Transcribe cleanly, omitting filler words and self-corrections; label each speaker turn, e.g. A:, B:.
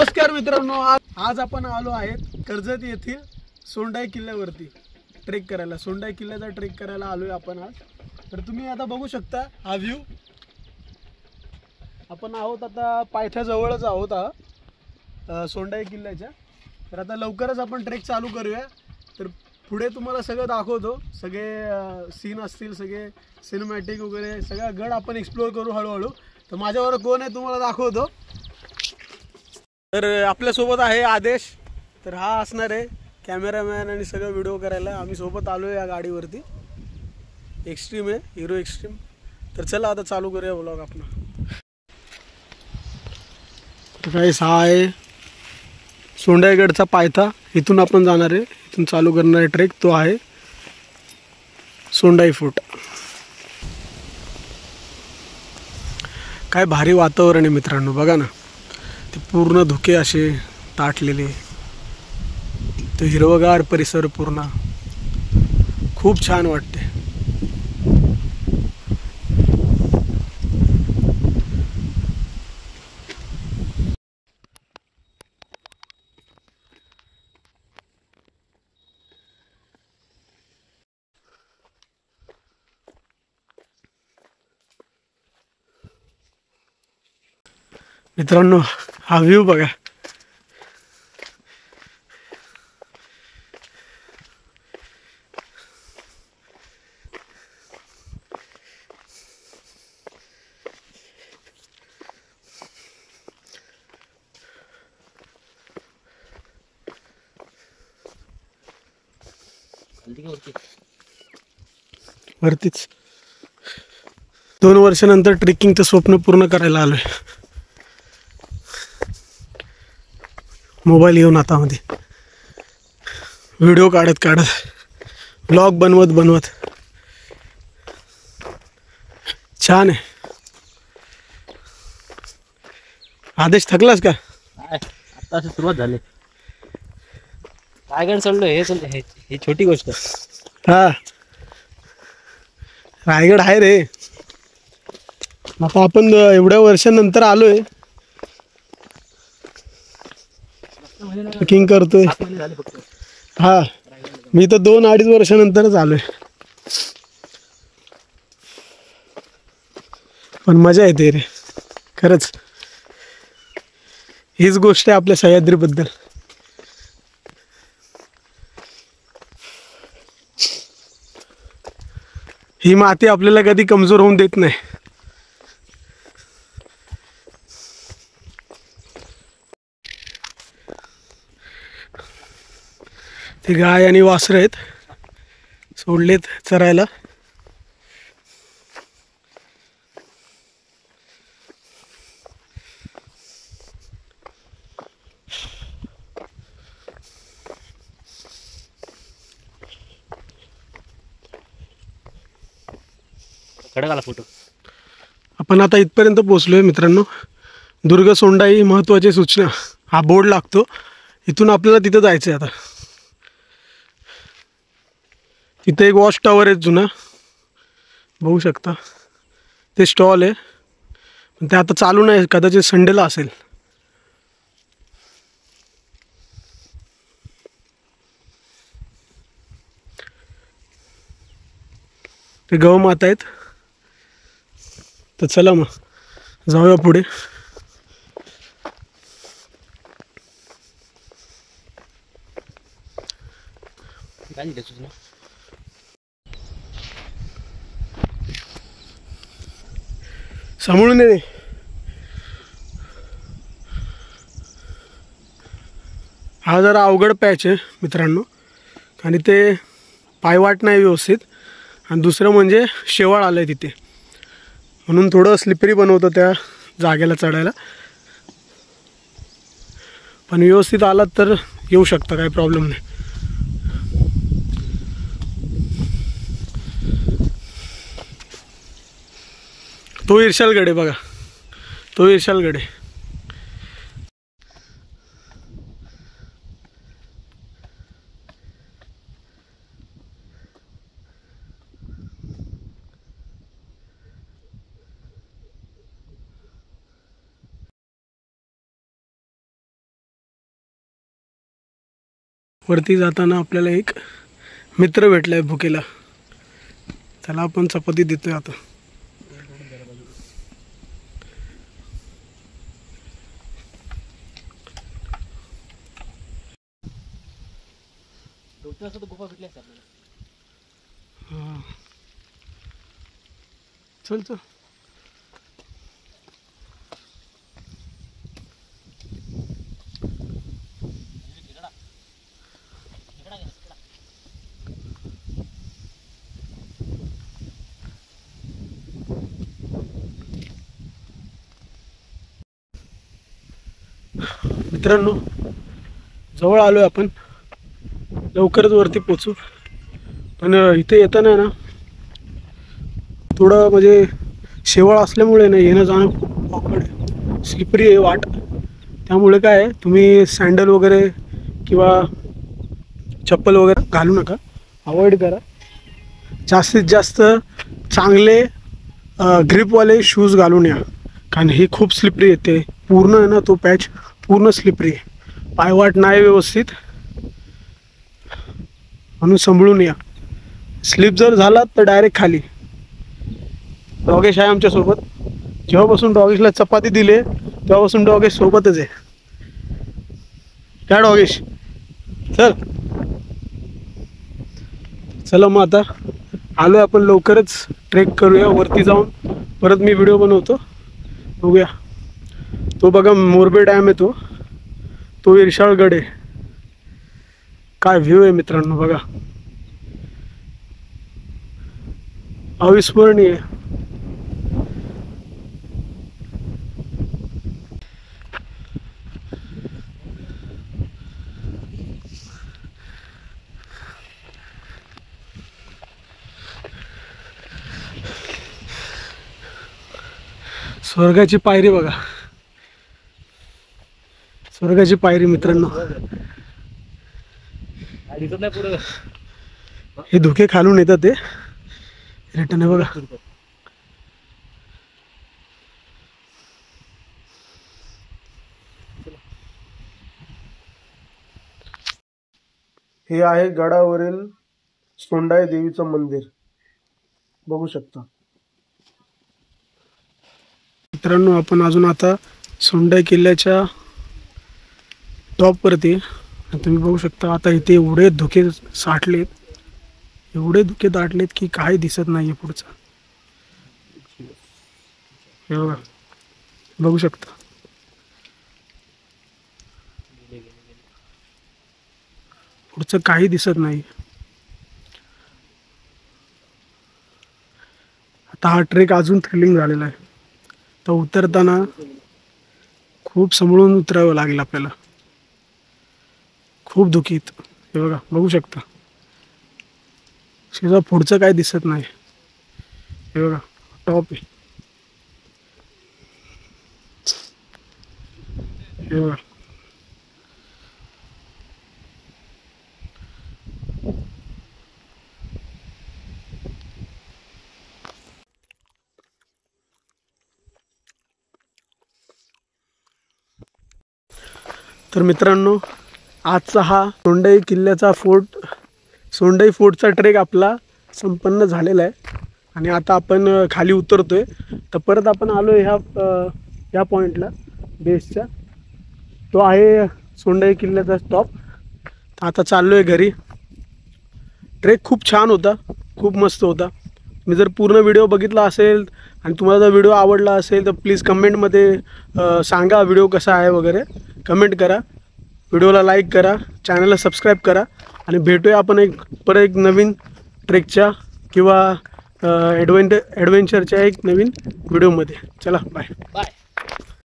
A: नमस्कार मित्रांनो, आज आपण आलो आहेत कर्जत येथील सोंडाई किल्ल्यावरती ट्रेक करायला. सोंडाई किल्ल्याचा ट्रेक करायला आलोय आपण आज. तर तुम्ही आता बघू शकता हा व्ह्यू. आपण आहोत आता पायथ्याजवळच आहोत सोंडाई किल्ल्याच्या. तर आता लवकरच आपण ट्रेक चालू करूया. तर पुढे तुम्हाला सगळं दाखवतो, सगळे सीन असतील, सगळे सिनेमॅटिक वगैरे सगळा गड आपण एक्सप्लोर करू हळूहळू. तर माझ्यावर कोण आहे तुम्हाला दाखवतो. तर आपल्यासोबत आहे आदेश. तर हा असणार आहे कॅमेरामॅन आणि सगळं व्हिडिओ करायला. आम्ही सोबत आलो आहे या गाडीवरती. एक्स्ट्रीम आहे, हिरो एक्स्ट्रीम. तर चला आता चालू करूया व्लॉग आपला. तर काही हा आहे सोंडाईगडचा पायथा. इथून आपण जाणार आहे, इथून चालू करणार आहे ट्रेक. तो आहे सोंडाई फोर्ट. काय भारी वातावरण आहे मित्रांनो, बघा ना. ते पूर्ण धुके असे ताटलेले, तो हिरवगार परिसर पूर्ण खूप छान वाटते. मित्रांनो हा व्ह्यू बघा. वरतीच 2 वर्षानंतर ट्रेकिंगचं स्वप्न पूर्ण करायला आलोय. मोबाईल घेऊन हातामध्ये व्हिडिओ काढत ब्लॉग बनवत छान आहे. आदेश थकलास का?
B: आता सुरुवात झाली. रायगड चढलो, हे छोटी गोष्ट.
A: हा, रायगड आहे रे. आता आपण एवढ्या वर्षानंतर आलोय, ट्रेकिंग करतोय. हा, मी तर 2-2.5 वर्षानंतरच आलोय. पण मजा येते रे खरंच. हीच गोष्ट आहे आपल्या सह्याद्रीबद्दल. ही माती आपल्याला कधी कमजोर होऊन देत नाही. ते गाय आणि वासरं आहेत, सोडलेत चरायला.
B: खडक फोटो.
A: आपण आता इथपर्यंत पोहोचलोय मित्रांनो. दुर्ग सोंडाई महत्त्वाची सूचना हा बोर्ड लागतो. इथून आपल्याला तिथं जायचं आहे. आता तिथे एक वॉच टॉवर आहे जुना, बघू शकता. ते स्टॉल आहे, पण ते आता चालू नाही, कदाचित संडेला असेल. ते गौमाता आहेत. तर चला मग जाऊया पुढे. सांभाळून ये. हा जरा अवघड पॅच आहे मित्रांनो, आणि ते पायवाट नाही व्यवस्थित. आणि दुसरं म्हणजे शेवाळ आलं आहे तिथे, म्हणून थोडं स्लिपरी बनवतं त्या जागेला चढायला. पण व्यवस्थित आलात तर येऊ शकता, काही प्रॉब्लेम नाही. तो इर्शालगड आहे बघा, तो इर्शालगड आहे. वरती जाताना आपल्याला एक मित्र भेटलाय भुकेला, त्याला आपण चपाती देतोय आता. हां चल चल. मित्रांनो जवळ आलोय आपण, लवकरच वरती पोचू. पण इथे येताना ना थोडं म्हणजे शेवाळ असल्यामुळे ना येणं जाणं खूप अवघड आहे, स्लिपरी आहे वाट. त्यामुळे काय आहे, तुम्ही सँडल वगैरे किंवा चप्पल वगैरे घालू नका, अवॉइड करा. जास्तीत जास्त चांगले ग्रिपवाले शूज घालून या, कारण ही खूप स्लिपरी येते. पूर्ण आहे ना तो पॅच पूर्ण स्लिपरी आहे, पायवाट नाही व्यवस्थित, म्हणून सांभाळून या. स्लिप जर झाला तर डायरेक्ट खाली. डॉगेश आहे आमच्यासोबत, जेव्हापासून डॉगेशला चपाती दिले तेव्हापासून डॉगेश सोबतच आहे. काय डॉगेश चल. चला मग आता आलोय आपण, लवकरच ट्रेक करूया. वरती जाऊन परत मी व्हिडिओ बनवतो, बघूया. तो बघा मोरबे डॅम आहे, तो इरशाळगड आहे. काय व्ह्यू आहे मित्रांनो, बघा अविस्मरणीय. स्वर्गाची पायरी बघा, स्वर्गाची पायरी मित्रांनो.
B: दिसत नाही पुढे.
A: हे धुके खालून येतात ते रिटर्न आहे बघा. हे आहे गडावरील सोंडाई देवीचं मंदिर, बघू शकता मित्रांनो. आपण अजून आता सोंडाई किल्ल्याच्या टॉपवरती, तुम्ही बघू शकता. आता इथे एवढे धुके साठलेत, एवढे धुके दाटलेत की काही दिसत नाहीये पुढचं. हे बघा, बघू शकता. पुढचं काही दिसत नाही. आता हा ट्रेक अजून थ्रिलिंग झालेला आहे. तर उतरताना खूप सांभाळून उतरावं लागेल आपल्याला, खूप धुकीत. हे बघा, बघू शकता. शिजा पुढचं काय दिसत नाही. हे बघा टॉप आहे. हे बघा, तर मित्रांनो आजचा हा सोंडाई किल्ल्याचा सोंडाई फोर्टचा ट्रेक आपला संपन्न झालेला आहे. आणि आता आपण खाली उतरतोय. तर परत आपण आलो ह्या पॉईंटला बेसच्या, तो आहे सोंडाई किल्ल्याचा स्टॉप. आता चाललो आहे घरी. ट्रेक खूप छान होता, खूप मस्त होता. मी जर पूर्ण व्हिडिओ बघितला असेल आणि तुम्हाला जर व्हिडिओ आवडला असेल तर प्लीज कमेंटमध्ये सांगा व्हिडिओ कसा आहे वगैरे. कमेंट करा, व्हिडिओला लाईक करा, चॅनलला सबस्क्राईब करा. आणि भेटूया आपण परत एक नवीन ट्रेकच्या किंवा ॲडव्हेंचरच्या एक नवीन व्हिडिओमध्ये. चला बाय.